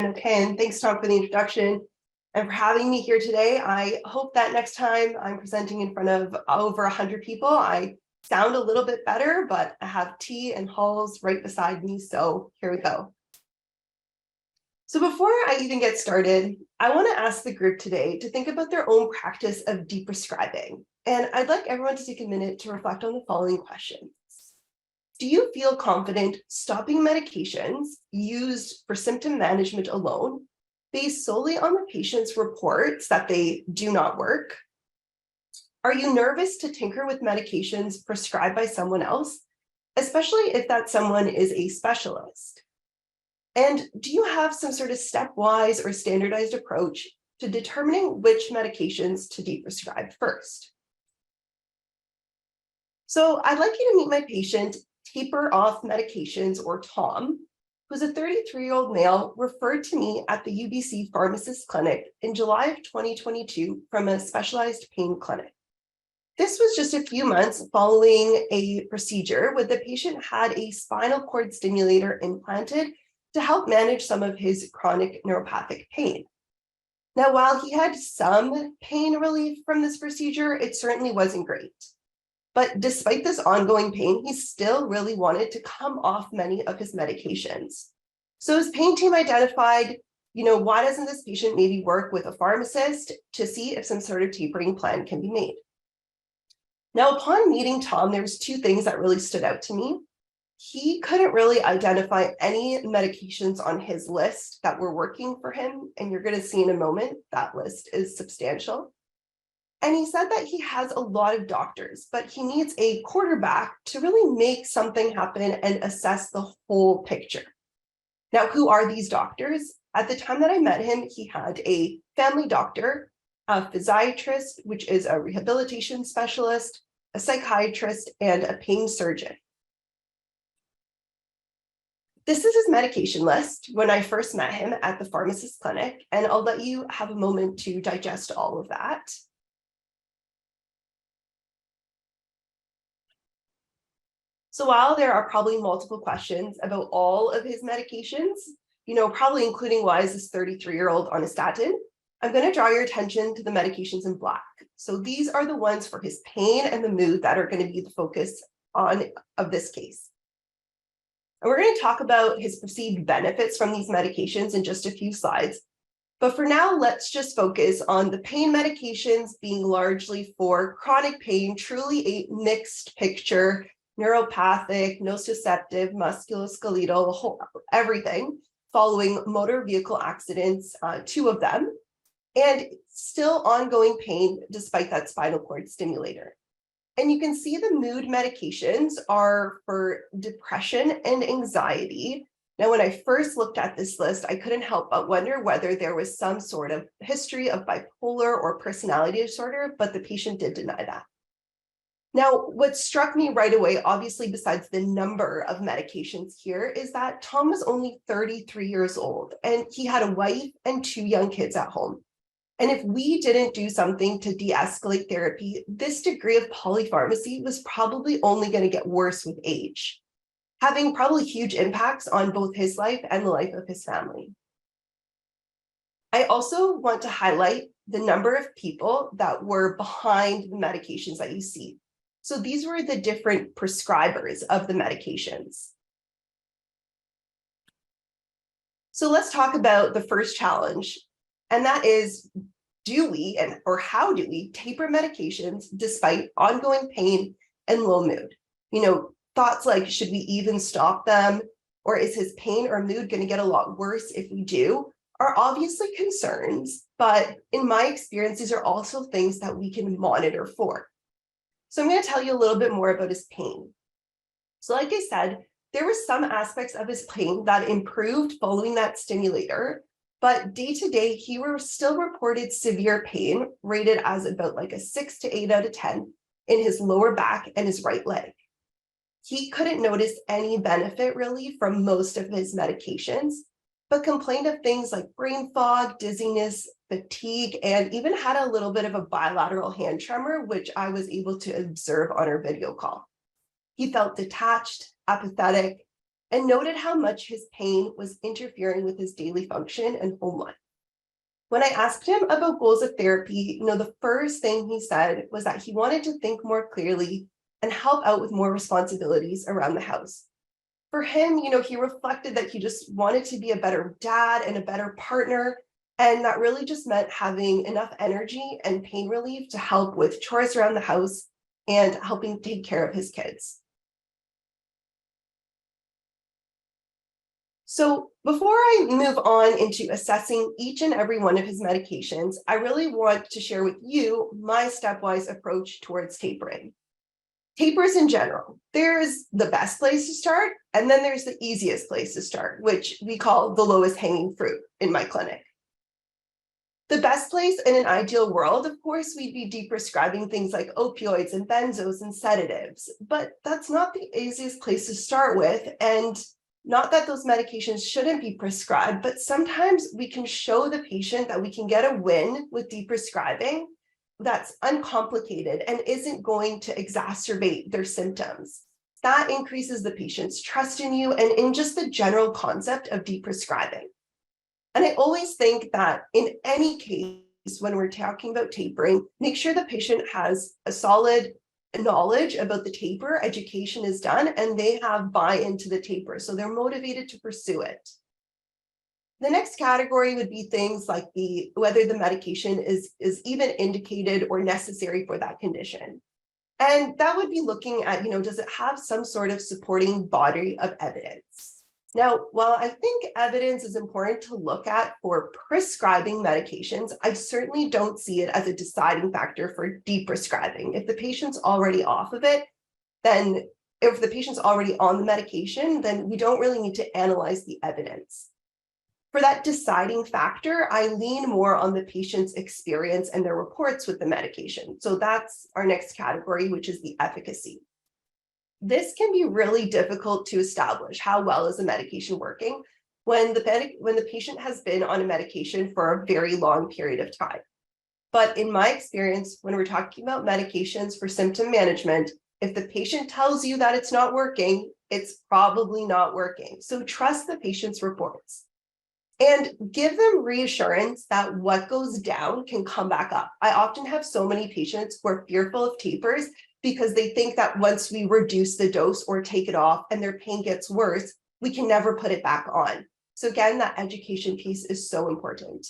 Okay, and thanks, Tom, for the introduction and for having me here today. I hope that next time I'm presenting in front of over 100 people, I sound a little bit better, but I have tea and Halls right beside me, so here we go. So before I even get started, I want to ask the group today to think about their own practice of deprescribing. And I'd like everyone to take a minute to reflect on the following questions. Do you feel confident stopping medications used for symptom management alone, based solely on the patient's reports that they do not work? Are you nervous to tinker with medications prescribed by someone else, especially if that someone is a specialist? And do you have some sort of stepwise or standardized approach to determining which medications to deprescribe first? So I'd like you to meet my patient, Taper Off Medications, or Tom, who's a 33-year-old male referred to me at the UBC Pharmacist Clinic in July of 2022 from a specialized pain clinic. This was just a few months following a procedure where the patient had a spinal cord stimulator implanted to help manage some of his chronic neuropathic pain. Now, while he had some pain relief from this procedure, it certainly wasn't great. But despite this ongoing pain, he still really wanted to come off many of his medications. So his pain team identified, why doesn't this patient maybe work with a pharmacist to see if some sort of tapering plan can be made? Now, upon meeting Tom, there was two things that really stood out to me. He couldn't really identify any medications on his list that were working for him. And you're going to see in a moment, that list is substantial. And he said that he has a lot of doctors, but he needs a quarterback to really make something happen and assess the whole picture. Now, who are these doctors? At the time that I met him, he had a family doctor, a physiatrist, which is a rehabilitation specialist, a psychiatrist, and a pain surgeon. This is his medication list when I first met him at the pharmacist clinic, and I'll let you have a moment to digest all of that. So while there are probably multiple questions about all of his medications, probably including why is this 33-year-old on a statin, I'm going to draw your attention to the medications in black. So these are the ones for his pain and the mood that are going to be the focus of this case. And we're going to talk about his perceived benefits from these medications in just a few slides. But for now, let's just focus on the pain medications being largely for chronic pain, truly a mixed picture, neuropathic, nociceptive, musculoskeletal, everything, following motor vehicle accidents, 2 of them, and still ongoing pain despite that spinal cord stimulator. And you can see the mood medications are for depression and anxiety. Now, when I first looked at this list, I couldn't help but wonder whether there was some sort of history of bipolar or personality disorder, but the patient did deny that. Now, what struck me right away, obviously, besides the number of medications here, is that Tom was only 33 years old, and he had a wife and 2 young kids at home. And if we didn't do something to de-escalate therapy, this degree of polypharmacy was probably only going to get worse with age, having probably huge impacts on both his life and the life of his family. I also want to highlight the number of people that were behind the medications that you see. So these were the different prescribers of the medications. So let's talk about the first challenge, and that is, how do we taper medications despite ongoing pain and low mood? Thoughts like, should we even stop them? Or is his pain or mood going to get a lot worse if we do? Are obviously concerns, but in my experience, these are also things that we can monitor for. So I'm going to tell you a little bit more about his pain. So like I said, there were some aspects of his pain that improved following that stimulator, but day to day, he still reported severe pain, rated as about like a 6 to 8 out of 10 in his lower back and his right leg. He couldn't notice any benefit really from most of his medications, but complained of things like brain fog, dizziness, fatigue, and even had a little bit of a bilateral hand tremor, which I was able to observe on our video call. He felt detached, apathetic, and noted how much his pain was interfering with his daily function and home life. When I asked him about goals of therapy, the first thing he said was that he wanted to think more clearly and help out with more responsibilities around the house. For him, he reflected that he just wanted to be a better dad and a better partner. And that really just meant having enough energy and pain relief to help with chores around the house and helping take care of his kids. So before I move on into assessing each and every one of his medications, I really want to share with you my stepwise approach towards tapering. Tapers in general, there's the best place to start, and then there's the easiest place to start, which we call the lowest hanging fruit in my clinic. The best place in an ideal world, of course, we'd be deprescribing things like opioids and benzos and sedatives, but that's not the easiest place to start with. And not that those medications shouldn't be prescribed, but sometimes we can show the patient that we can get a win with deprescribing that's uncomplicated and isn't going to exacerbate their symptoms. That increases the patient's trust in you and in just the general concept of deprescribing. And I always think that in any case, when we're talking about tapering, make sure the patient has a solid knowledge about the taper, education is done, and they have buy-in to the taper, so they're motivated to pursue it. The next category would be things like whether the medication is even indicated or necessary for that condition. And that would be looking at, does it have some sort of supporting body of evidence? Now, while I think evidence is important to look at for prescribing medications, I certainly don't see it as a deciding factor for deprescribing. If the patient's already off of it, then if the patient's already on the medication, then we don't really need to analyze the evidence. For that deciding factor, I lean more on the patient's experience and their reports with the medication. So that's our next category, which is the efficacy. This can be really difficult to establish. How well is the medication working when the patient has been on a medication for a very long period of time? But in my experience, when we're talking about medications for symptom management, if the patient tells you that it's not working, it's probably not working. So trust the patient's reports and give them reassurance that what goes down can come back up. I often have so many patients who are fearful of tapers because they think that once we reduce the dose or take it off and their pain gets worse, we can never put it back on. So again, that education piece is so important.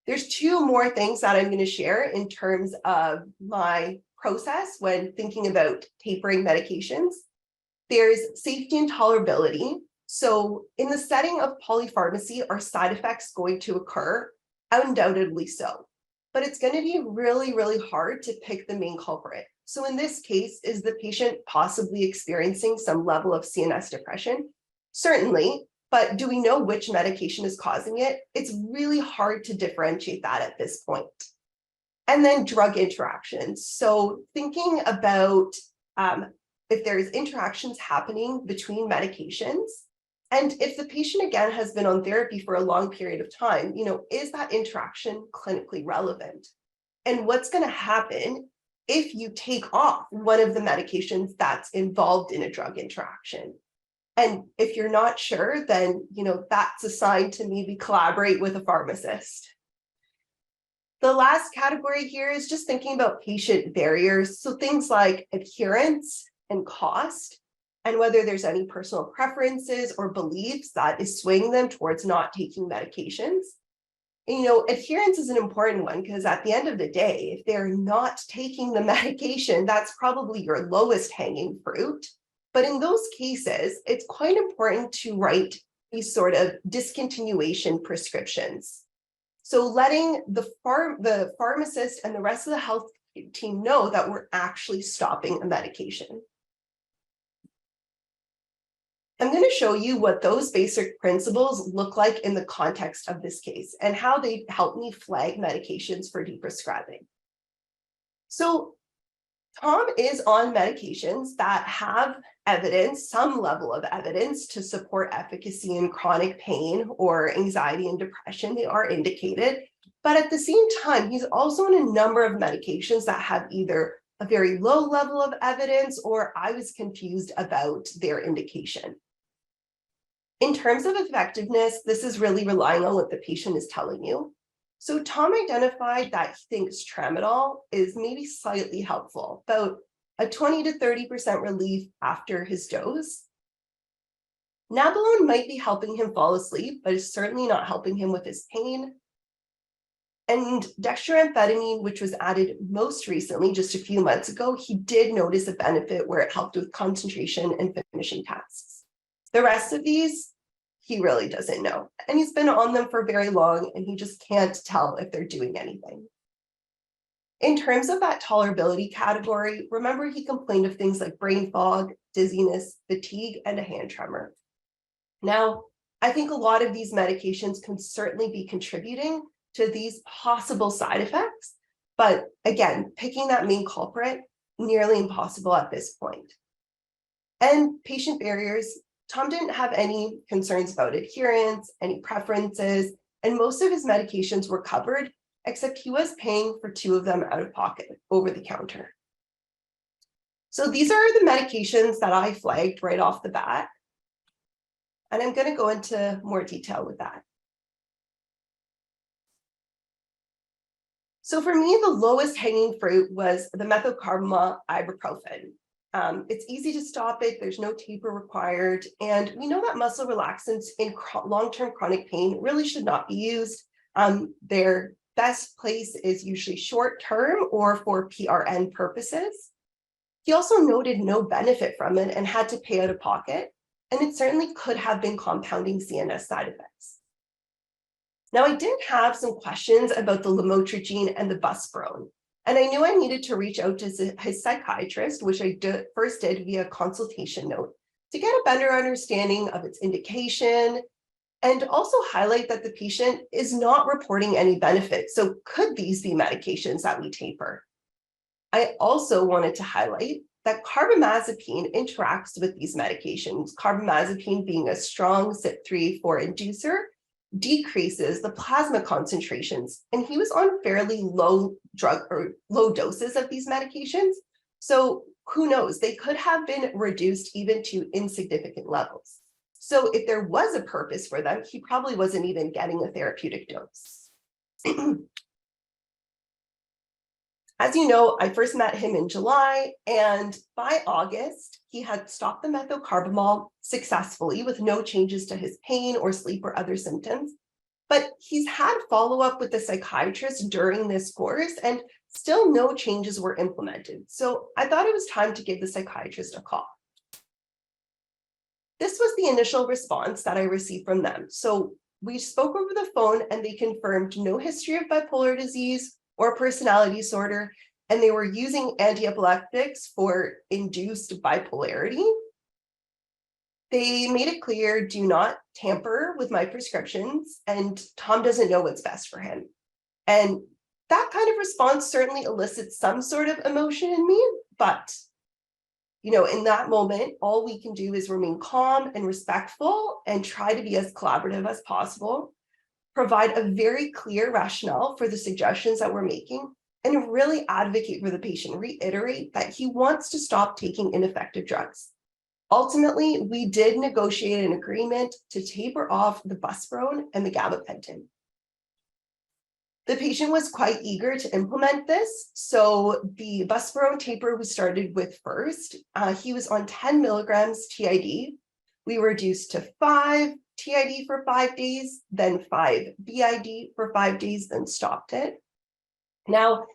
There's two more things that I'm going to share in terms of my process when thinking about tapering medications. There's safety and tolerability. So in the setting of polypharmacy, are side effects going to occur? Undoubtedly so. But it's going to be really, really hard to pick the main culprit. So in this case, is the patient possibly experiencing some level of CNS depression? Certainly, but do we know which medication is causing it? It's really hard to differentiate that at this point. And then drug interactions. So thinking about if there's interactions happening between medications, and if the patient, again, has been on therapy for a long period of time, is that interaction clinically relevant? And what's going to happen if you take off one of the medications that's involved in a drug interaction? And if you're not sure, then, that's a sign to maybe collaborate with a pharmacist. The last category here is just thinking about patient barriers. So things like adherence and cost, and whether there's any personal preferences or beliefs that is swaying them towards not taking medications. And, adherence is an important one because at the end of the day, if they're not taking the medication, that's probably your lowest hanging fruit. But in those cases, it's quite important to write these sort of discontinuation prescriptions. So letting the pharmacist and the rest of the health team know that we're actually stopping a medication. I'm going to show you what those basic principles look like in the context of this case and how they help me flag medications for deprescribing. So Tom is on medications that have evidence, some level of evidence to support efficacy in chronic pain or anxiety and depression. They are indicated, but at the same time, he's also on a number of medications that have either a very low level of evidence or I was confused about their indication. In terms of effectiveness, this is really relying on what the patient is telling you. So Tom identified that he thinks tramadol is maybe slightly helpful, about a 20 to 30% relief after his dose. Nabilone might be helping him fall asleep, but is certainly not helping him with his pain. And dextroamphetamine, which was added most recently, just a few months ago, he did notice a benefit where it helped with concentration and finishing tasks. The rest of these, he really doesn't know. And he's been on them for very long, and he just can't tell if they're doing anything. In terms of that tolerability category, remember he complained of things like brain fog, dizziness, fatigue, and a hand tremor. Now, I think a lot of these medications can certainly be contributing to these possible side effects, but again, picking that main culprit, nearly impossible at this point. And patient barriers, Tom didn't have any concerns about adherence, any preferences, and most of his medications were covered, except he was paying for 2 of them out of pocket over the counter. So these are the medications that I flagged right off the bat, and I'm going to go into more detail with that. So for me, the lowest hanging fruit was the methocarbamol ibuprofen. It's easy to stop it, there's no taper required, and we know that muscle relaxants in long-term chronic pain really should not be used. Their best place is usually short-term or for PRN purposes. He also noted no benefit from it and had to pay out of pocket, and it certainly could have been compounding CNS side effects. Now, I did have some questions about the lamotrigine and the buspirone, and I knew I needed to reach out to his psychiatrist, which I first did via consultation note, to get a better understanding of its indication and also highlight that the patient is not reporting any benefit. So could these be medications that we taper? I also wanted to highlight that carbamazepine interacts with these medications, carbamazepine being a strong CYP3A4 inducer, decreases the plasma concentrations, and he was on fairly low doses of these medications. So who knows, they could have been reduced even to insignificant levels. So if there was a purpose for them, he probably wasn't even getting a therapeutic dose. As you know, I first met him in July, and by August, he had stopped the methocarbamol successfully with no changes to his pain or sleep or other symptoms. But he's had follow-up with the psychiatrist during this course, and still no changes were implemented. So I thought it was time to give the psychiatrist a call. This was the initial response that I received from them. So we spoke over the phone, and they confirmed no history of bipolar disease or personality disorder, and they were using antiepileptics for induced bipolarity. They made it clear, do not tamper with my prescriptions, and Tom doesn't know what's best for him. And that kind of response certainly elicits some sort of emotion in me, but in that moment, all we can do is remain calm and respectful and try to be as collaborative as possible, provide a very clear rationale for the suggestions that we're making, and really advocate for the patient, reiterate that he wants to stop taking ineffective drugs. Ultimately, we did negotiate an agreement to taper off the buspirone and the gabapentin. The patient was quite eager to implement this, so the buspirone taper we started with first. He was on 10 milligrams TID. We reduced to 5 TID for 5 days, then 5 BID for 5 days, then stopped it. Now,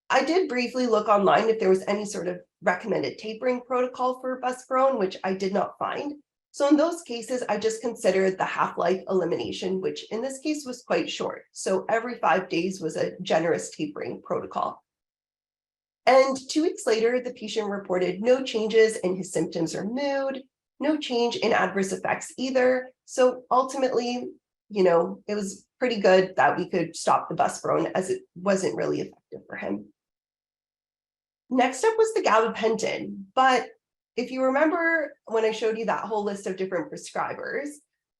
I did briefly look online if there was any sort of recommended tapering protocol for buspirone, which I did not find. So in those cases, I just considered the half-life elimination, which in this case was quite short. So every 5 days was a generous tapering protocol. And 2 weeks later, the patient reported no changes in his symptoms or mood, no change in adverse effects either. So ultimately, it was pretty good that we could stop the buspirone as it wasn't really effective for him. Next up was the gabapentin, but if you remember when I showed you that whole list of different prescribers,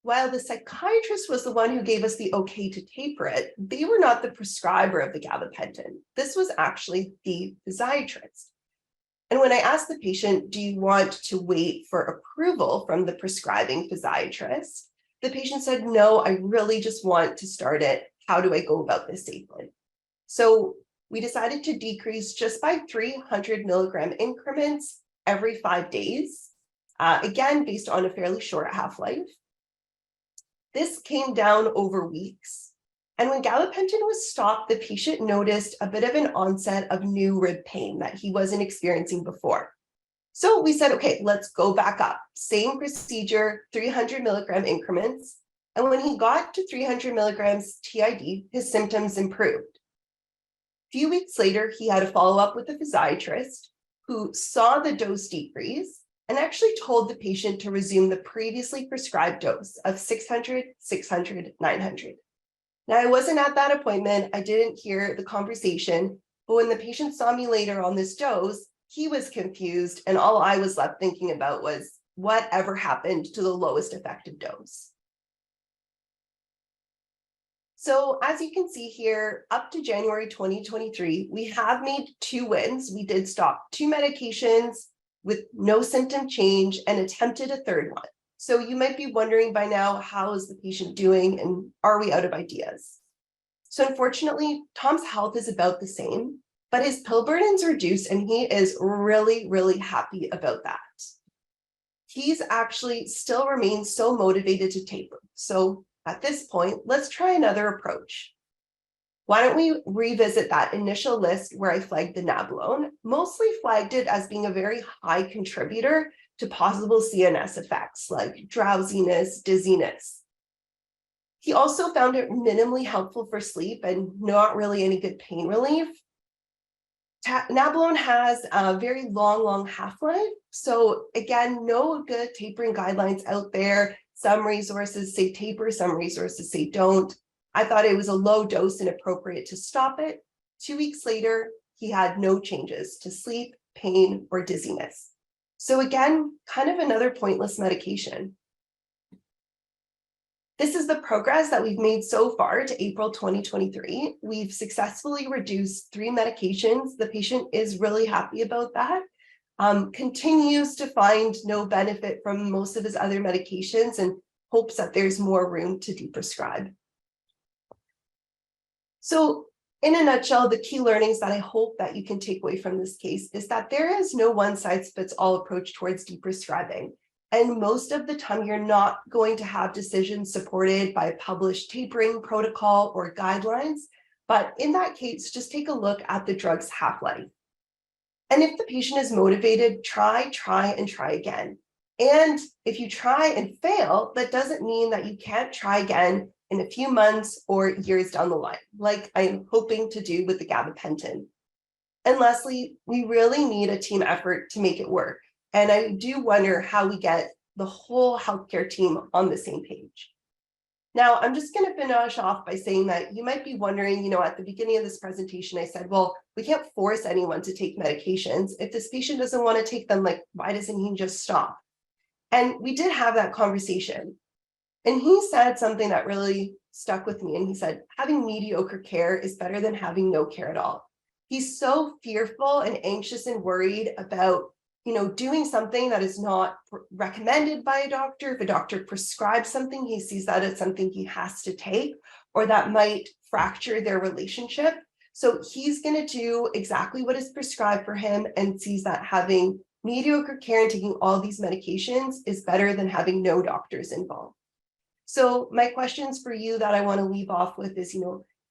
while the psychiatrist was the one who gave us the okay to taper it, they were not the prescriber of the gabapentin. This was actually the physiatrist. And when I asked the patient, do you want to wait for approval from the prescribing physiatrist? the patient said, no, I really just want to start it. How do I go about this safely? So we decided to decrease just by 300 milligram increments every 5 days, again, based on a fairly short half-life. This came down over weeks. And when gabapentin was stopped, the patient noticed a bit of an onset of new rib pain that he wasn't experiencing before. So we said, okay, let's go back up. Same procedure, 300 milligram increments. And when he got to 300 milligrams TID, his symptoms improved. A few weeks later, he had a follow-up with a physiatrist who saw the dose decrease and actually told the patient to resume the previously prescribed dose of 600, 600, 900. Now, I wasn't at that appointment. I didn't hear the conversation, but when the patient saw me later on this dose, he was confused, and all I was left thinking about was whatever happened to the lowest effective dose. So as you can see here, up to January 2023, we have made 2 wins. We did stop 2 medications with no symptom change and attempted a 3rd one. So you might be wondering by now, how is the patient doing and are we out of ideas? So unfortunately, Tom's health is about the same, but his pill burden's reduced and he is really, really happy about that. He's actually still remains so motivated to taper. So at this point, let's try another approach. Why don't we revisit that initial list where I flagged the nabilone, mostly flagged it as being a very high contributor to possible CNS effects like drowsiness, dizziness. He also found it minimally helpful for sleep and not really any good pain relief. Nabilone has a very long half-life. So again, no good tapering guidelines out there. Some resources say taper, some resources say don't. I thought it was a low dose and appropriate to stop it. 2 weeks later, he had no changes to sleep, pain, or dizziness. So again, kind of another pointless medication. This is the progress that we've made so far to April 2023. We've successfully reduced 3 medications. The patient is really happy about that. Continues to find no benefit from most of his other medications and hopes that there's more room to deprescribe. So in a nutshell, the key learnings that I hope that you can take away from this case is that there is no one-size-fits-all approach towards deprescribing. And most of the time, you're not going to have decisions supported by a published tapering protocol or guidelines. But in that case, just take a look at the drug's half-life. And if the patient is motivated, try again. And if you try and fail, that doesn't mean that you can't try again in a few months or years down the line, like I'm hoping to do with the gabapentin. And lastly, we really need a team effort to make it work. And I do wonder how we get the whole healthcare team on the same page. Now, I'm just going to finish off by saying that you might be wondering, at the beginning of this presentation, I said, well, we can't force anyone to take medications. If this patient doesn't want to take them, why doesn't he just stop? And we did have that conversation. And he said something that really stuck with me. And he said, having mediocre care is better than having no care at all. He's so fearful and anxious and worried about doing something that is not recommended by a doctor. If a doctor prescribes something, he sees that as something he has to take, or that might fracture their relationship. So he's going to do exactly what is prescribed for him and sees that having mediocre care and taking all these medications is better than having no doctors involved. So my questions for you that I want to leave off with is,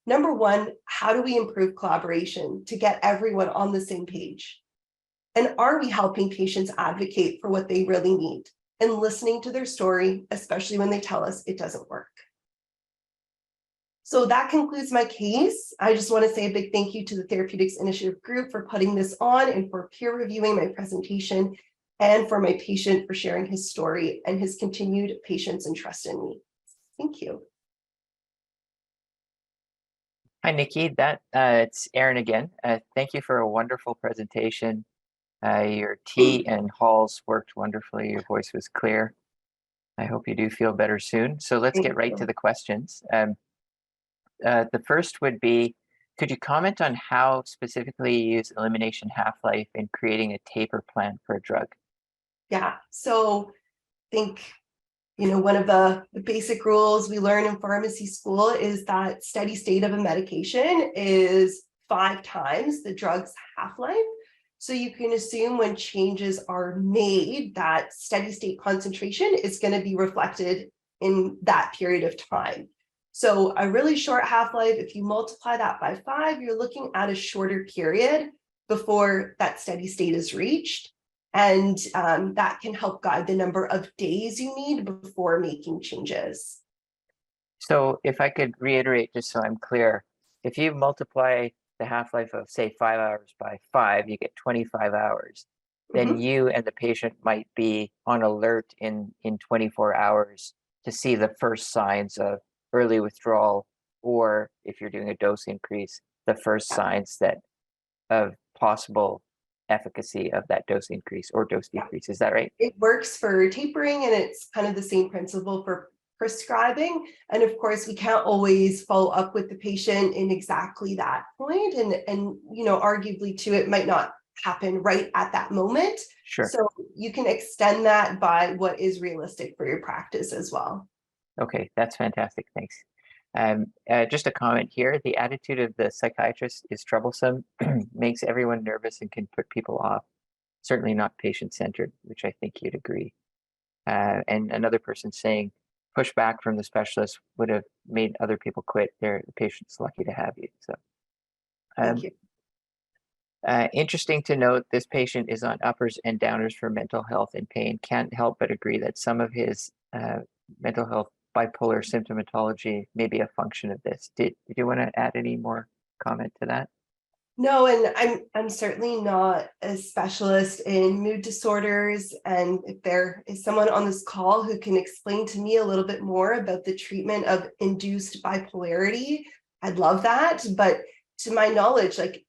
number one, how do we improve collaboration to get everyone on the same page? And are we helping patients advocate for what they really need and listening to their story, especially when they tell us it doesn't work? So that concludes my case. I just want to say a big thank you to the Therapeutics Initiative group for putting this on and for peer reviewing my presentation, and for my patient for sharing his story and his continued patience and trust in me. Thank you. Hi, Nikki. It's Aaron again. Thank you for a wonderful presentation. Your tea and halls worked wonderfully. Your voice was clear. I hope you do feel better soon. So let's get right to the questions. The first would be, could you comment on how specifically you use elimination half-life in creating a taper plan for a drug? Yeah, so I think One of the basic rules we learn in pharmacy school is that steady state of a medication is 5 times the drug's half-life. So you can assume when changes are made, that steady state concentration is going to be reflected in that period of time. So a really short half-life, if you multiply that by 5, you're looking at a shorter period before that steady state is reached. And that can help guide the number of days you need before making changes. So if I could reiterate, just so I'm clear, if you multiply the half-life of, say, 5 hours by 5, you get 25 hours. Then you and the patient might be on alert in 24 hours to see the first signs of early withdrawal, or if you're doing a dose increase, the first signs that of possible efficacy of that dose increase or dose decrease. Is that right? It works for tapering, and it's kind of the same principle for prescribing. And of course, we can't always follow up with the patient in exactly that point. And arguably too, it might not happen right at that moment. Sure. So you can extend that by what is realistic for your practice as well. Okay, that's fantastic. Thanks. Just a comment here. The attitude of the psychiatrist is troublesome, makes everyone nervous and can put people off. Certainly not patient-centered, which I think you'd agree. And another person saying, pushback from the specialist would have made other people quit. The patient's lucky to have you. So, Thank you. interesting to note, this patient is on uppers and downers for mental health and pain. Can't help but agree that some of his mental health bipolar symptomatology may be a function of this. Did you want to add any more comment to that? No, and I'm certainly not a specialist in mood disorders. And if there is someone on this call who can explain to me a little bit more about the treatment of induced bipolarity, I'd love that. But to my knowledge, like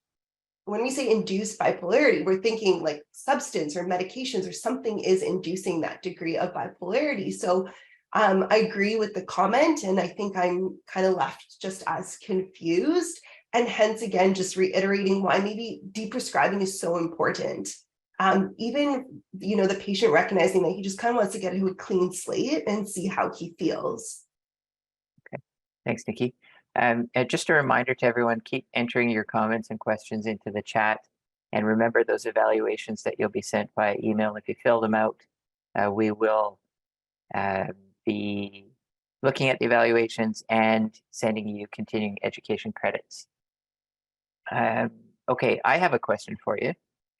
when we say induced bipolarity, we're thinking like substance or medications or something is inducing that degree of bipolarity. So I agree with the comment, and I think I'm kind of left just as confused. And hence, again, just reiterating why maybe deprescribing is so important. Even, the patient recognizing that he just kind of wants to get a clean slate and see how he feels. Okay, thanks, Nikki. And just a reminder to everyone, keep entering your comments and questions into the chat. And remember those evaluations that you'll be sent via email. If you fill them out, we will be looking at the evaluations and sending you continuing education credits. Okay, I have a question for you.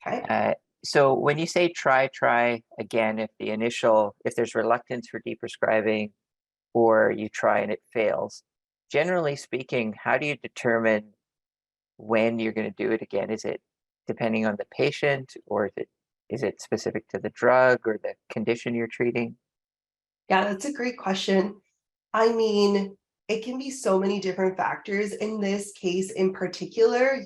Okay. So when you say try again, if there's reluctance for deprescribing or you try and it fails, generally speaking, how do you determine when you're going to do it again? Is it depending on the patient, or is it specific to the drug or the condition you're treating? Yeah, that's a great question. I mean, it can be so many different factors. In this case in particular,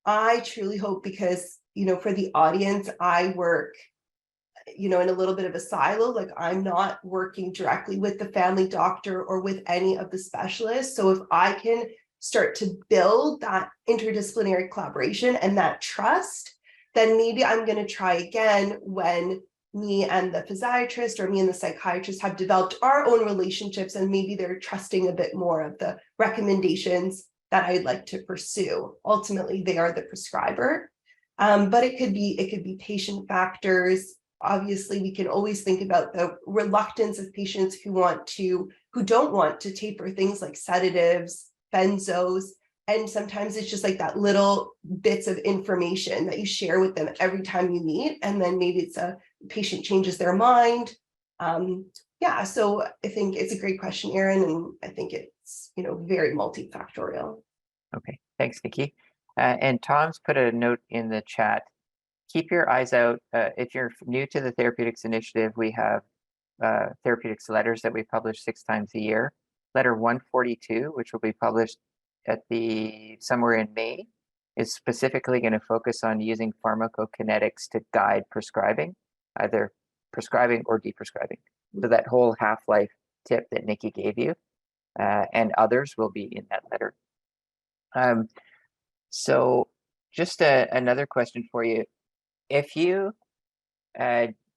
I truly hope, because, for the audience, I work, in a little bit of a silo. Like, I'm not working directly with the family doctor or with any of the specialists. So if I can start to build that interdisciplinary collaboration and that trust, then maybe I'm going to try again when me and the physiatrist or me and the psychiatrist have developed our own relationships, and maybe they're trusting a bit more of the recommendations that I'd like to pursue. Ultimately, they are the prescriber. But it could be patient factors. Obviously, we can always think about the reluctance of patients who don't want to taper things like sedatives, benzos. And sometimes it's just like that little bits of information that you share with them every time you meet. And then maybe it's a patient changes their mind. Yeah, so I think it's a great question, Aaron, and I think it's, very multifactorial. Okay, thanks, Nikki. And Tom's put a note in the chat. Keep your eyes out. If you're new to the Therapeutics Initiative, we have therapeutics letters that we publish 6 times a year. Letter 142, which will be published somewhere in May, is specifically going to focus on using pharmacokinetics to guide prescribing, either prescribing or deprescribing. So that whole half-life tip that Nikki gave you and others will be in that letter. So just another question for you. If you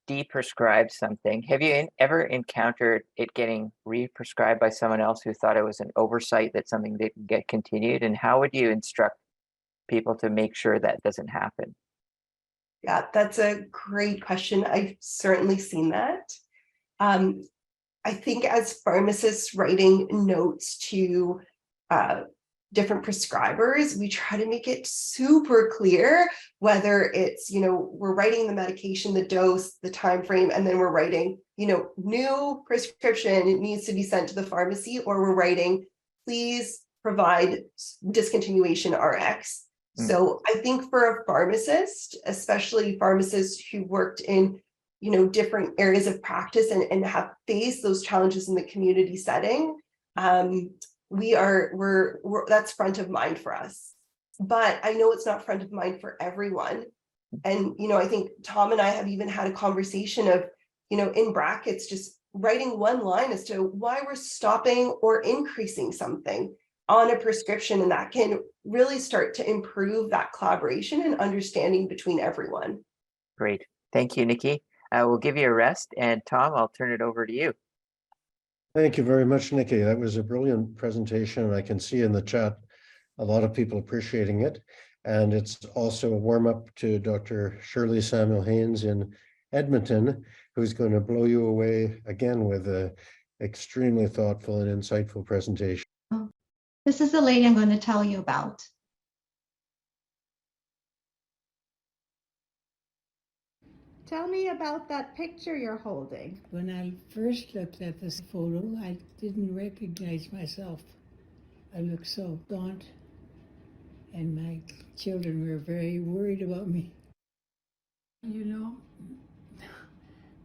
deprescribe something, have you ever encountered it getting re-prescribed by someone else who thought it was an oversight that something didn't get continued? And how would you instruct people to make sure that doesn't happen? Yeah, that's a great question. I've certainly seen that. I think as pharmacists writing notes to different prescribers, we try to make it super clear whether it's, we're writing the medication, the dose, the time frame, and then we're writing, new prescription, it needs to be sent to the pharmacy, or we're writing, please provide discontinuation RX. So I think for a pharmacist, especially pharmacists who worked in different areas of practice and have faced those challenges in the community setting, we're that's front of mind for us. But I know it's not front of mind for everyone. And I think Tom and I have even had a conversation of, in brackets, just writing one line as to why we're stopping or increasing something on a prescription, and that can really start to improve that collaboration and understanding between everyone. Great. Thank you, Nikki. We'll give you a rest, and Tom, I'll turn it over to you. Thank you very much, Nikki. That was a brilliant presentation, and I can see in the chat a lot of people appreciating it. And it's also a warm-up to Dr. Shirley Samuel-Haynes in Edmonton, who's going to blow you away again with an extremely thoughtful and insightful presentation. This is the lady I'm going to tell you about. Tell me about that picture you're holding. When I first looked at this photo, I didn't recognize myself. I looked so gaunt, and my children were very worried about me.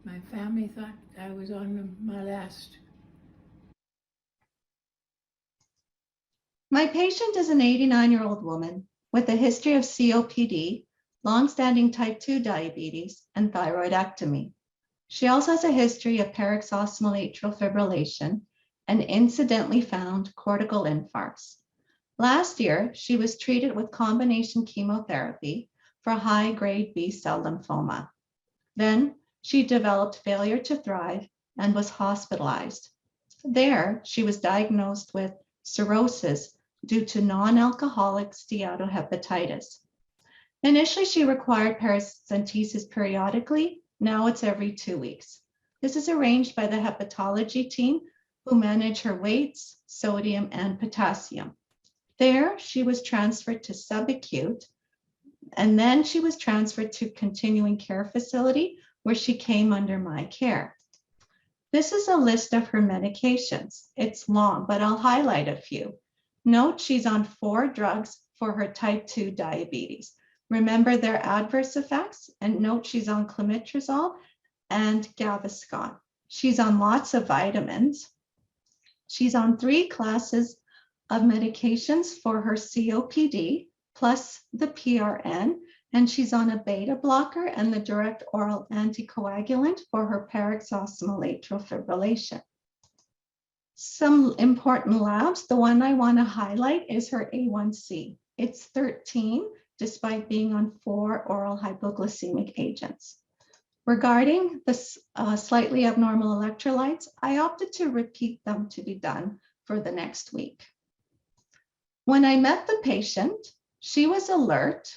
My family thought I was on my last. My patient is an 89-year-old woman with a history of COPD, longstanding type 2 diabetes, and thyroidectomy. She also has a history of paroxysmal atrial fibrillation and incidentally found cortical infarcts. Last year, she was treated with combination chemotherapy for high-grade B-cell lymphoma. Then she developed failure to thrive and was hospitalized. There, she was diagnosed with cirrhosis due to non-alcoholic steatohepatitis. Initially, she required paracentesis periodically. Now it's every 2 weeks. This is arranged by the hepatology team who manage her weights, sodium, and potassium. There, she was transferred to subacute, and then she was transferred to continuing care facility where she came under my care. This is a list of her medications. It's long, but I'll highlight a few. Note she's on 4 drugs for her type 2 diabetes. Remember their adverse effects, and note she's on clomitrazole and Gaviscon. She's on lots of vitamins. She's on 3 classes of medications for her COPD, plus the PRN, and she's on a beta blocker and the direct oral anticoagulant for her paroxysmal atrial fibrillation. Some important labs, the one I want to highlight is her A1C. It's 13, despite being on 4 oral hypoglycemic agents. Regarding the slightly abnormal electrolytes, I opted to repeat them to be done for the next week. When I met the patient, she was alert,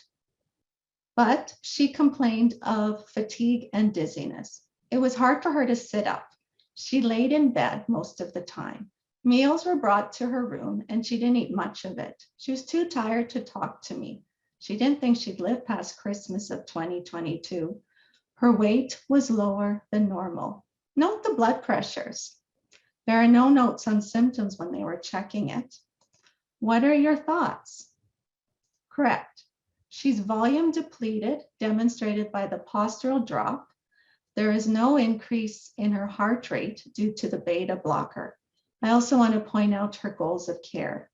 but she complained of fatigue and dizziness. It was hard for her to sit up. She laid in bed most of the time. Meals were brought to her room and she didn't eat much of it. She was too tired to talk to me. She didn't think she'd live past Christmas of 2022. Her weight was lower than normal. Note the blood pressures. There are no notes on symptoms when they were checking it. What are your thoughts? Correct. She's volume depleted, demonstrated by the postural drop. There is no increase in her heart rate due to the beta blocker. I also want to point out her goals of care.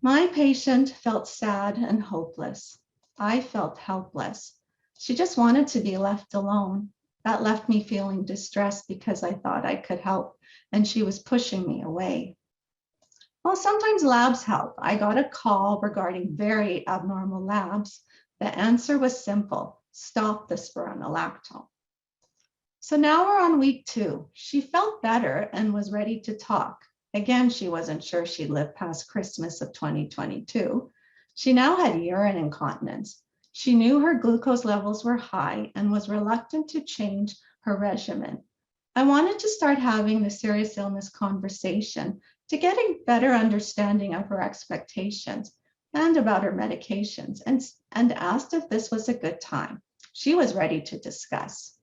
My patient felt sad and hopeless. I felt helpless. She just wanted to be left alone. That left me feeling distressed because I thought I could help, and she was pushing me away. Well, sometimes labs help. I got a call regarding very abnormal labs. The answer was simple. stop the spironolactone. So now we're on week 2. She felt better and was ready to talk. Again, she wasn't sure she'd live past Christmas of 2022. She now had urine incontinence. She knew her glucose levels were high and was reluctant to change her regimen. I wanted to start having the serious illness conversation to get a better understanding of her expectations and about her medications, and asked if this was a good time. She was ready to discuss.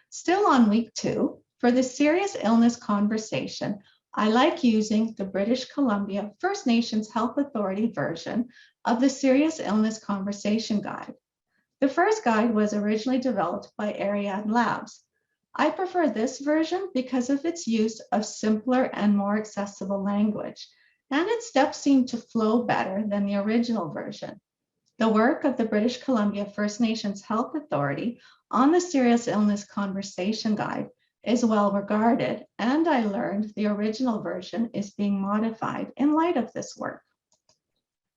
Still on week 2, for the serious illness conversation, I like using the British Columbia First Nations Health Authority version of the Serious Illness Conversation Guide. The first guide was originally developed by Ariadne Labs. I prefer this version because of its use of simpler and more accessible language, and its steps seem to flow better than the original version. The work of the British Columbia First Nations Health Authority on the Serious Illness Conversation Guide is well regarded, and I learned the original version is being modified in light of this work.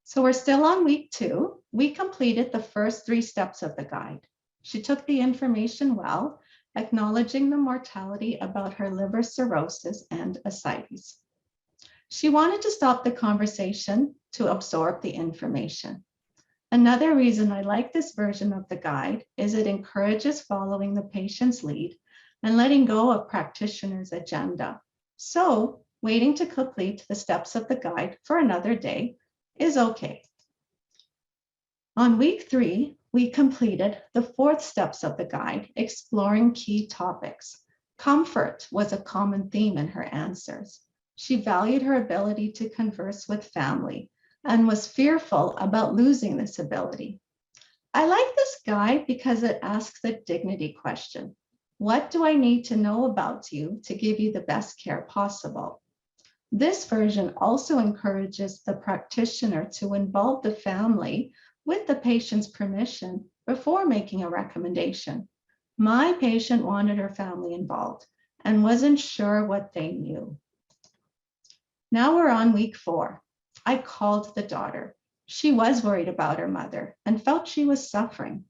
So we're still on week 2. We completed the first 3 steps of the guide. She took the information well, acknowledging the mortality about her liver cirrhosis and ascites. She wanted to stop the conversation to absorb the information. Another reason I like this version of the guide is it encourages following the patient's lead and letting go of practitioner's agenda. So waiting to complete the steps of the guide for another day is okay. On week 3, we completed the 4th steps of the guide, exploring key topics. Comfort was a common theme in her answers. She valued her ability to converse with family and was fearful about losing this ability. I like this guide because it asks the dignity question. What do I need to know about you to give you the best care possible? This version also encourages the practitioner to involve the family with the patient's permission before making a recommendation. My patient wanted her family involved and wasn't sure what they knew. Now we're on week 4. I called the daughter. She was worried about her mother and felt she was suffering.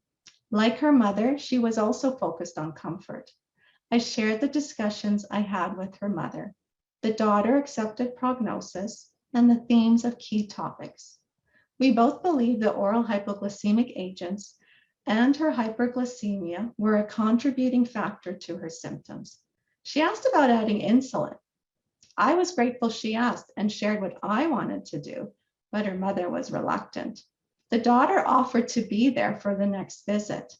Like her mother, she was also focused on comfort. I shared the discussions I had with her mother. The daughter accepted prognosis and the themes of key topics. We both believe the oral hypoglycemic agents and her hyperglycemia were a contributing factor to her symptoms. She asked about adding insulin. I was grateful she asked and shared what I wanted to do, but her mother was reluctant. The daughter offered to be there for the next visit.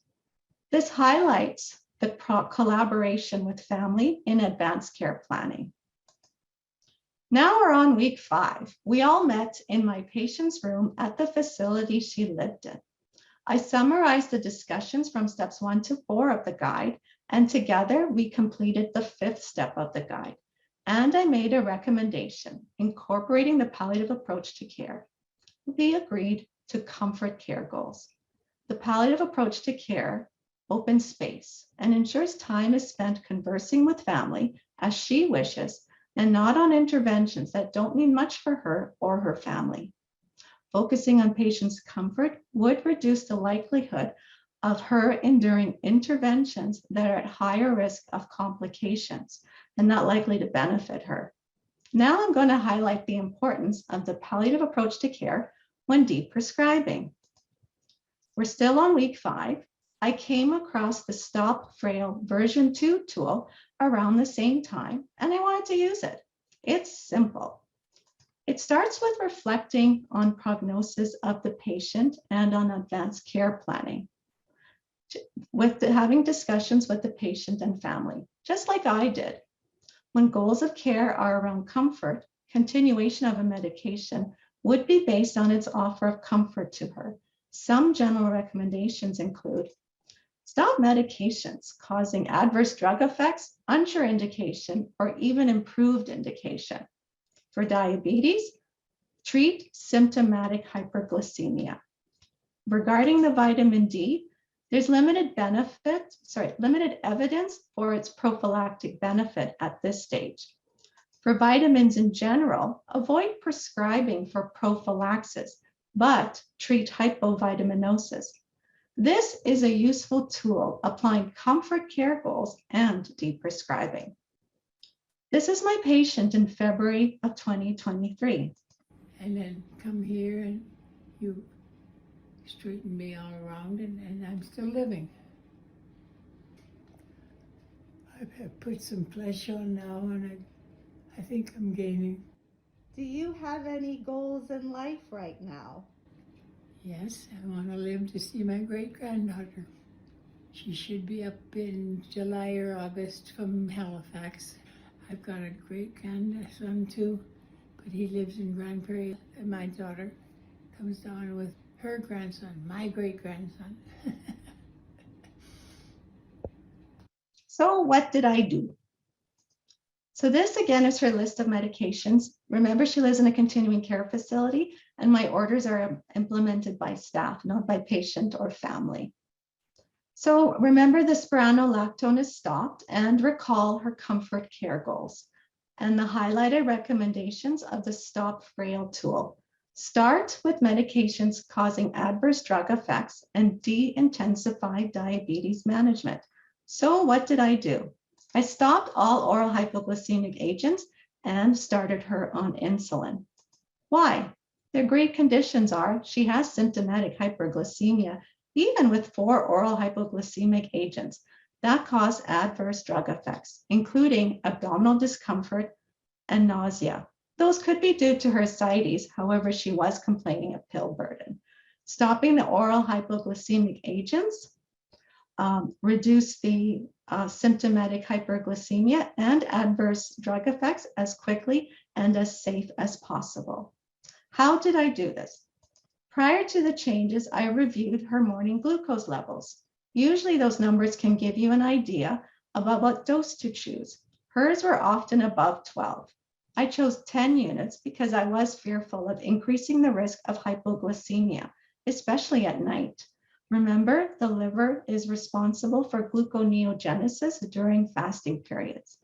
This highlights the collaboration with family in advanced care planning. Now we're on week 5. We all met in my patient's room at the facility she lived in. I summarized the discussions from steps 1 to 4 of the guide, and together we completed the 5th step of the guide. And I made a recommendation incorporating the palliative approach to care. We agreed to comfort care goals. The palliative approach to care opens space and ensures time is spent conversing with family as she wishes and not on interventions that don't mean much for her or her family. Focusing on patients' comfort would reduce the likelihood of her enduring interventions that are at higher risk of complications and not likely to benefit her. Now I'm going to highlight the importance of the palliative approach to care when deprescribing. We're still on week 5. I came across the Stop Frail version 2 tool around the same time, and I wanted to use it. It's simple. It starts with reflecting on prognosis of the patient and on advanced care planning, with having discussions with the patient and family, just like I did. When goals of care are around comfort, continuation of a medication would be based on its offer of comfort to her. Some general recommendations include stop medications causing adverse drug effects, unsure indication, or even improved indication. For diabetes, treat symptomatic hyperglycemia. Regarding the vitamin D, there's limited evidence for its prophylactic benefit at this stage. For vitamins in general, avoid prescribing for prophylaxis, but treat hypovitaminosis. This is a useful tool applying comfort care goals and deprescribing. This is my patient in February of 2023. And then come here and you straighten me all around, and I'm still living. I've put some flesh on now, and I think I'm gaining. Do you have any goals in life right now? Yes, I want to live to see my great-granddaughter. She should be up in July or August from Halifax. I've got a great-grandson too, but he lives in Grand Prairie. And my daughter comes down with her grandson, my great-grandson. So what did I do? So this again is her list of medications. Remember, she lives in a continuing care facility, and my orders are implemented by staff, not by patient or family. So remember, the spironolactone is stopped, and recall her comfort care goals and the highlighted recommendations of the Stop Frail tool. Start with medications causing adverse drug effects and de-intensify diabetes management. So what did I do? I stopped all oral hypoglycemic agents and started her on insulin. Why? The great conditions are she has symptomatic hyperglycemia, even with 4 oral hypoglycemic agents that cause adverse drug effects, including abdominal discomfort and nausea. Those could be due to her ascites, however, she was complaining of pill burden. Stopping the oral hypoglycemic agents reduce the symptomatic hyperglycemia and adverse drug effects as quickly and as safe as possible. How did I do this? Prior to the changes, I reviewed her morning glucose levels. Usually those numbers can give you an idea about what dose to choose. Hers were often above 12. I chose 10 units because I was fearful of increasing the risk of hypoglycemia, especially at night. Remember, the liver is responsible for gluconeogenesis during fasting periods.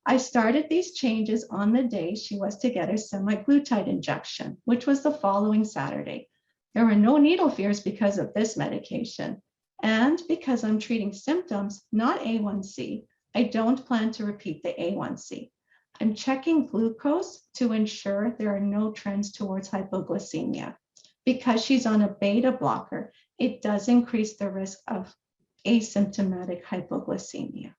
I started these changes on the day she was to get her semaglutide injection, which was the following Saturday. There were no needle fears because of this medication. And because I'm treating symptoms, not A1C, I don't plan to repeat the A1C. I'm checking glucose to ensure there are no trends towards hypoglycemia. Because she's on a beta blocker, it does increase the risk of asymptomatic hypoglycemia.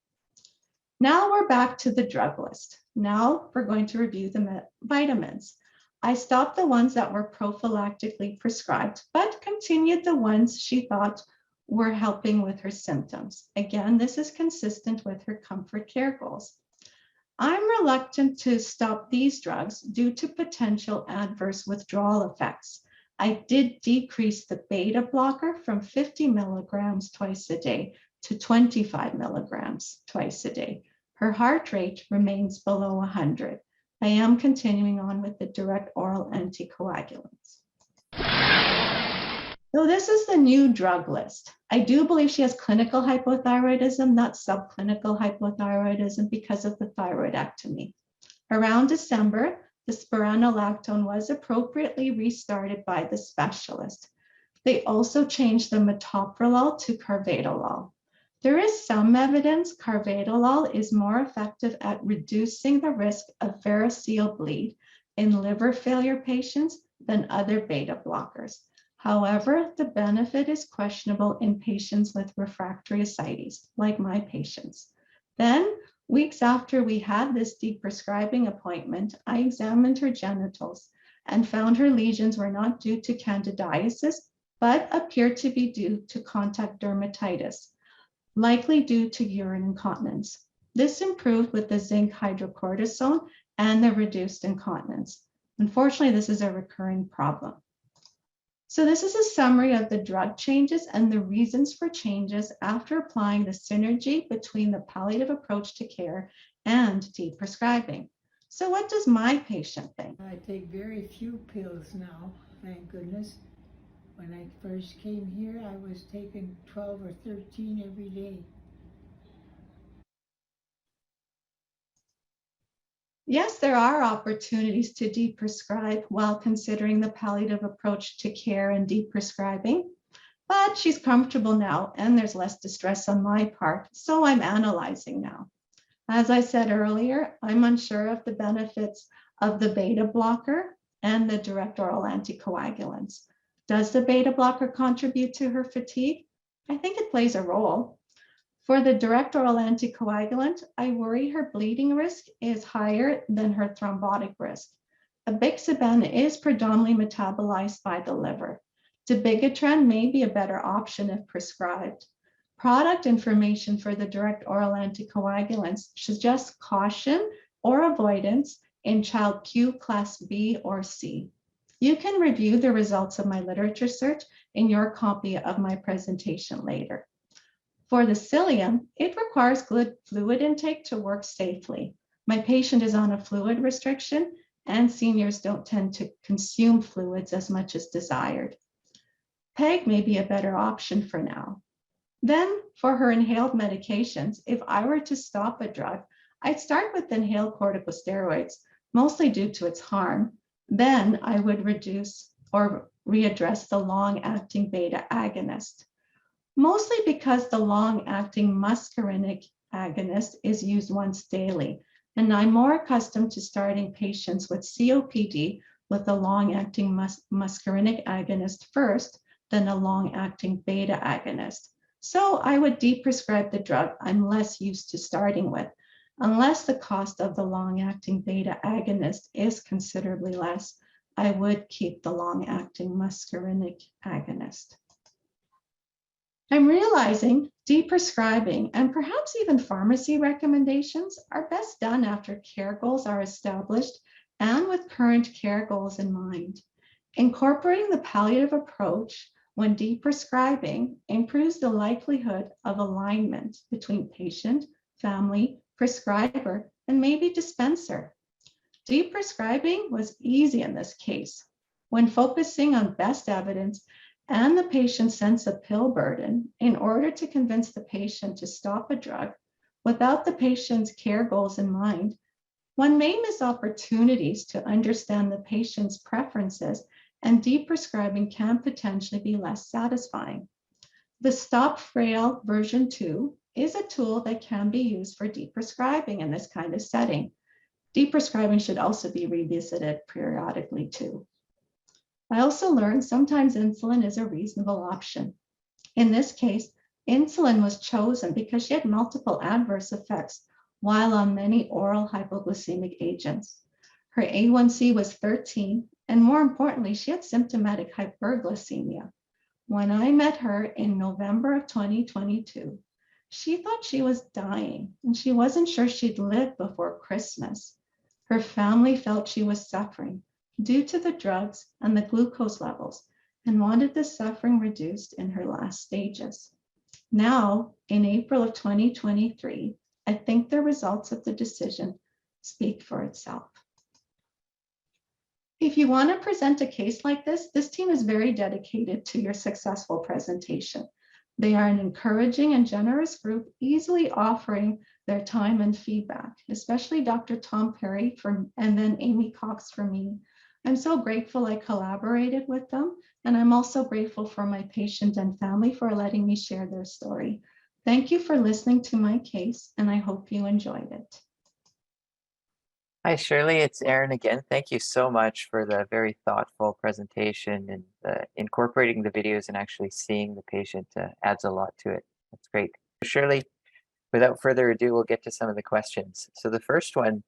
Now we're back to the drug list. Now we're going to review the vitamins. I stopped the ones that were prophylactically prescribed, but continued the ones she thought were helping with her symptoms. Again, this is consistent with her comfort care goals. I'm reluctant to stop these drugs due to potential adverse withdrawal effects. I did decrease the beta blocker from 50 milligrams twice a day to 25 milligrams twice a day. Her heart rate remains below 100. I am continuing on with the direct oral anticoagulants. So this is the new drug list. I do believe she has clinical hypothyroidism, not subclinical hypothyroidism because of the thyroidectomy. Around December, the spironolactone was appropriately restarted by the specialist. They also changed the metoprolol to carvedilol. There is some evidence carvedilol is more effective at reducing the risk of variceal bleed in liver failure patients than other beta blockers. However, the benefit is questionable in patients with refractory ascites, like my patients. Then, weeks after we had this deprescribing appointment, I examined her genitals and found her lesions were not due to candidiasis, but appeared to be due to contact dermatitis, likely due to urine incontinence. This improved with the zinc hydrocortisone and the reduced incontinence. Unfortunately, this is a recurring problem. So this is a summary of the drug changes and the reasons for changes after applying the synergy between the palliative approach to care and deprescribing. So what does my patient think? I take very few pills now, thank goodness. When I first came here, I was taking 12 or 13 every day. Yes, there are opportunities to deprescribe while considering the palliative approach to care and deprescribing. But she's comfortable now and there's less distress on my part, so I'm analyzing now. As I said earlier, I'm unsure of the benefits of the beta blocker and the direct oral anticoagulants. Does the beta blocker contribute to her fatigue? I think it plays a role. For the direct oral anticoagulant, I worry her bleeding risk is higher than her thrombotic risk. Apixaban is predominantly metabolized by the liver. Dabigatran may be a better option if prescribed. Product information for the direct oral anticoagulants suggests caution or avoidance in child Q class B or C. You can review the results of my literature search in your copy of my presentation later. For the cilium, it requires good fluid intake to work safely. My patient is on a fluid restriction and seniors don't tend to consume fluids as much as desired. PEG may be a better option for now. Then for her inhaled medications, if I were to stop a drug, I'd start with inhaled corticosteroids, mostly due to its harm. Then I would reduce or readdress the long-acting beta agonist, mostly because the long-acting muscarinic agonist is used once daily. And I'm more accustomed to starting patients with COPD with a long-acting muscarinic agonist first than a long-acting beta agonist. So I would deprescribe the drug I'm less used to starting with, unless the cost of the long-acting beta agonist is considerably less. I would keep the long-acting muscarinic agonist. I'm realizing deprescribing and perhaps even pharmacy recommendations are best done after care goals are established and with current care goals in mind. Incorporating the palliative approach when deprescribing improves the likelihood of alignment between patient, family, prescriber, and maybe dispenser. Deprescribing was easy in this case. When focusing on best evidence and the patient's sense of pill burden in order to convince the patient to stop a drug without the patient's care goals in mind, one may miss opportunities to understand the patient's preferences, and deprescribing can potentially be less satisfying. The Stop Frail version 2 is a tool that can be used for deprescribing in this kind of setting. Deprescribing should also be revisited periodically too. I also learned sometimes insulin is a reasonable option. In this case, insulin was chosen because she had multiple adverse effects while on many oral hypoglycemic agents. Her A1C was 13, and more importantly, she had symptomatic hyperglycemia. When I met her in November of 2022, she thought she was dying and she wasn't sure she'd live before Christmas. Her family felt she was suffering due to the drugs and the glucose levels and wanted the suffering reduced in her last stages. Now, in April of 2023, I think the results of the decision speak for itself. If you want to present a case like this team is very dedicated to your successful presentation. They are an encouraging and generous group, easily offering their time and feedback, especially Dr. Tom Perry and then Amy Cox for me. I'm so grateful I collaborated with them, and I'm also grateful for my patient and family for letting me share their story. Thank you for listening to my case, and I hope you enjoyed it. Hi, Shirley. It's Aaron again. Thank you so much for the very thoughtful presentation, and incorporating the videos and actually seeing the patient adds a lot to it. That's great. Shirley, without further ado, we'll get to some of the questions. So the first one,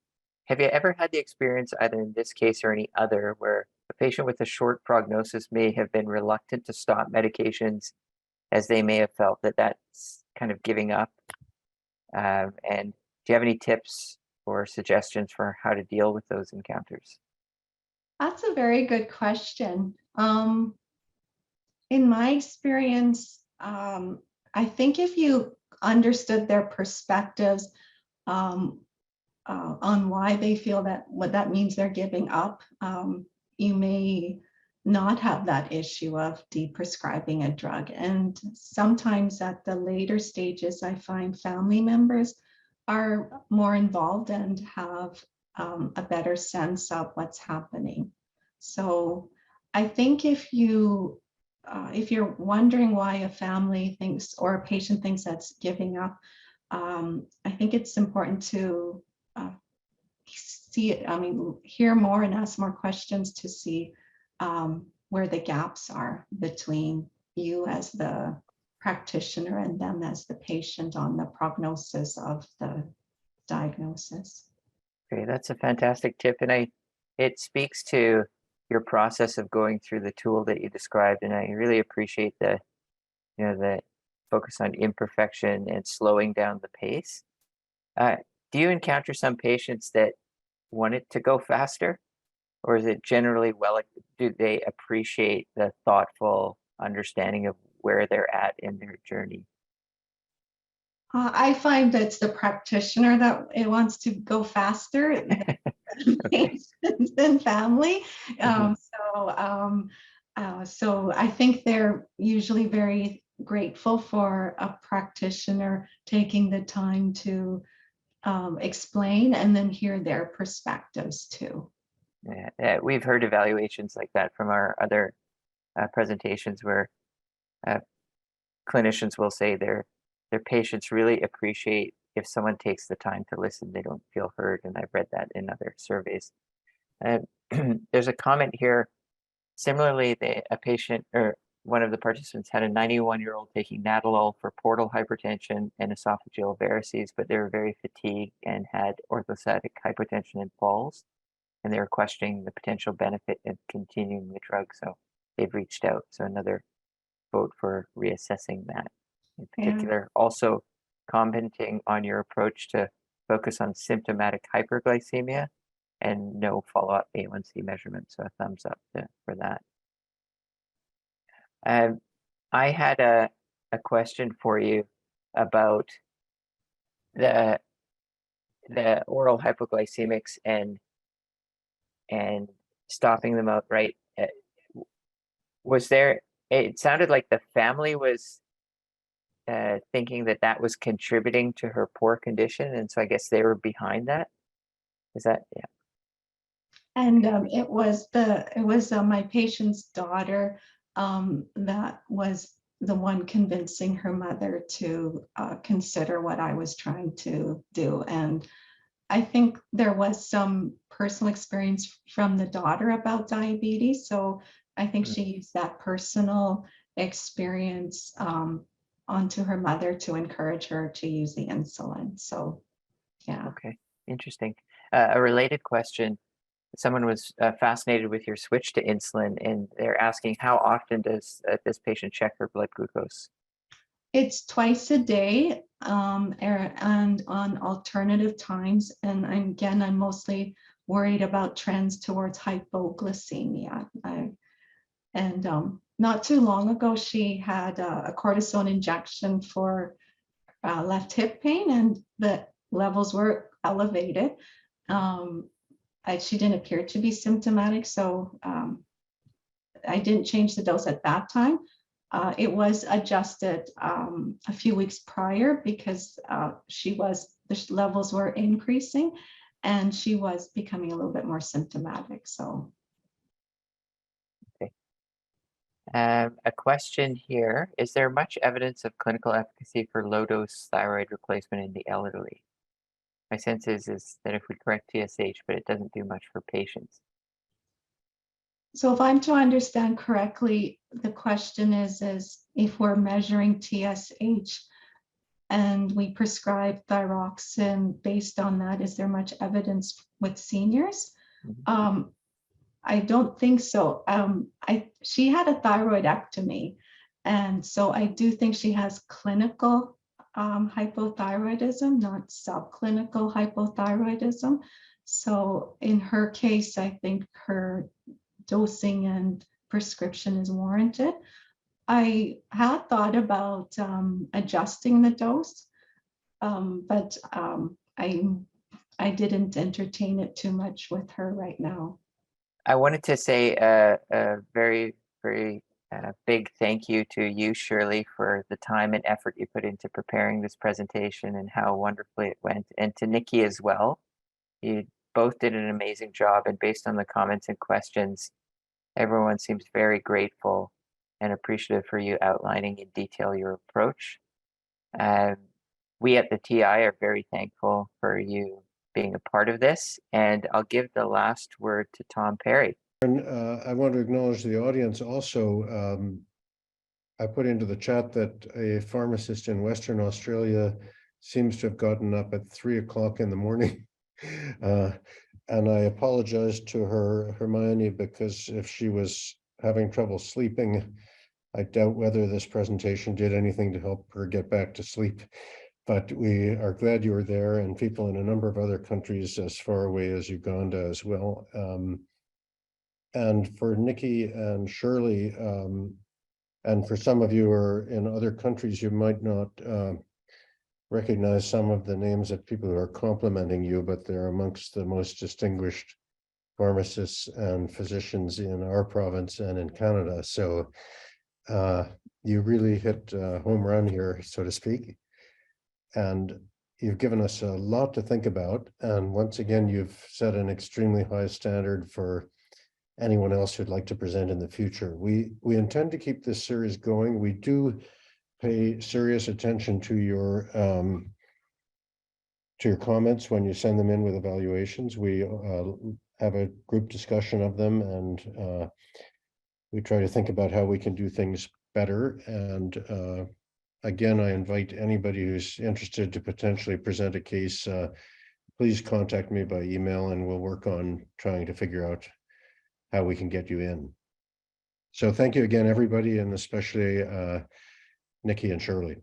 have you ever had the experience, either in this case or any other, where a patient with a short prognosis may have been reluctant to stop medications as they may have felt that that's kind of giving up? And do you have any tips or suggestions for how to deal with those encounters? That's a very good question. In my experience, I think if you understood their perspectives on why they feel that what that means they're giving up, you may not have that issue of deprescribing a drug. And sometimes at the later stages, I find family members are more involved and have a better sense of what's happening. So I think if you if you're wondering why a family thinks or a patient thinks that's giving up, I think it's important to see it, hear more and ask more questions to see where the gaps are between you as the practitioner and them as the patient on the prognosis of the diagnosis. Okay, that's a fantastic tip, and it speaks to your process of going through the tool that you described, and I really appreciate the focus on imperfection and slowing down the pace. Do you encounter some patients that want it to go faster, or is it generally do they appreciate the thoughtful understanding of where they're at in their journey? I find that it's the practitioner that it wants to go faster than patients and family. So I think they're usually very grateful for a practitioner taking the time to explain and then hear their perspectives too. Yeah, we've heard evaluations like that from our other presentations where clinicians will say their patients really appreciate if someone takes the time to listen. They don't feel heard, and I've read that in other surveys. There's a comment here. Similarly, a patient or one of the participants had a 91-year-old taking Nadolol for portal hypertension and esophageal varices, but they were very fatigued and had orthostatic hypotension and falls, and they were questioning the potential benefit of continuing the drug. So they've reached out. So another vote for reassessing that. In particular, also commenting on your approach to focus on symptomatic hyperglycemia and no follow-up A1C measurement. So a thumbs up for that. I had a question for you about the oral hypoglycemics and stopping them outright. It sounded like the family was thinking that was contributing to her poor condition, and so I guess they were behind that. Is that, yeah? And it was my patient's daughter that was the one convincing her mother to consider what I was trying to do. And I think there was some personal experience from the daughter about diabetes. So I think she used that personal experience onto her mother to encourage her to use the insulin. So, yeah. Okay, interesting. A related question. Someone was fascinated with your switch to insulin, and they're asking, how often does this patient check her blood glucose? It's twice a day and on alternative times. And I'm mostly worried about trends towards hypoglycemia. Not too long ago, she had a cortisone injection for left hip pain, and the levels were elevated. She didn't appear to be symptomatic, so I didn't change the dose at that time. It was adjusted a few weeks prior because the levels were increasing and she was becoming a little bit more symptomatic. So. Okay. A question here, is there much evidence of clinical efficacy for low-dose thyroid replacement in the elderly? My sense is that if we correct TSH, but it doesn't do much for patients. So if I'm to understand correctly, the question is if we're measuring TSH and we prescribe thyroxine based on that, is there much evidence with seniors? Mm-hmm. I don't think so. She had a thyroidectomy, and so I do think she has clinical hypothyroidism, not subclinical hypothyroidism. So in her case, I think her dosing and prescription is warranted. I had thought about adjusting the dose, but I didn't entertain it too much with her right now. I wanted to say a very, very big thank you to you, Shirley, for the time and effort you put into preparing this presentation and how wonderfully it went, and to Nikki as well. You both did an amazing job, and based on the comments and questions, everyone seems very grateful and appreciative for you outlining in detail your approach. We at the TI are very thankful for you being a part of this, and I'll give the last word to Tom Perry. And I want to acknowledge the audience also. I put into the chat that a pharmacist in Western Australia seems to have gotten up at 3 o'clock in the morning. And I apologize to her, Hermione, because if she was having trouble sleeping, I doubt whether this presentation did anything to help her get back to sleep. But we are glad you were there, and people in a number of other countries as far away as Uganda as well. And for Nikki and Shirley, and for some of you who are in other countries, you might not recognize some of the names of people who are complimenting you, but they're amongst the most distinguished pharmacists and physicians in our province and in Canada. So you really hit a home run here, so to speak. And you've given us a lot to think about. And once again, you've set an extremely high standard for anyone else who'd like to present in the future. We intend to keep this series going. We do pay serious attention to your comments when you send them in with evaluations. We have a group discussion of them, and we try to think about how we can do things better. And again, I invite anybody who's interested to potentially present a case, please contact me by email, and we'll work on trying to figure out how we can get you in. So thank you again, everybody, and especially Nikki and Shirley.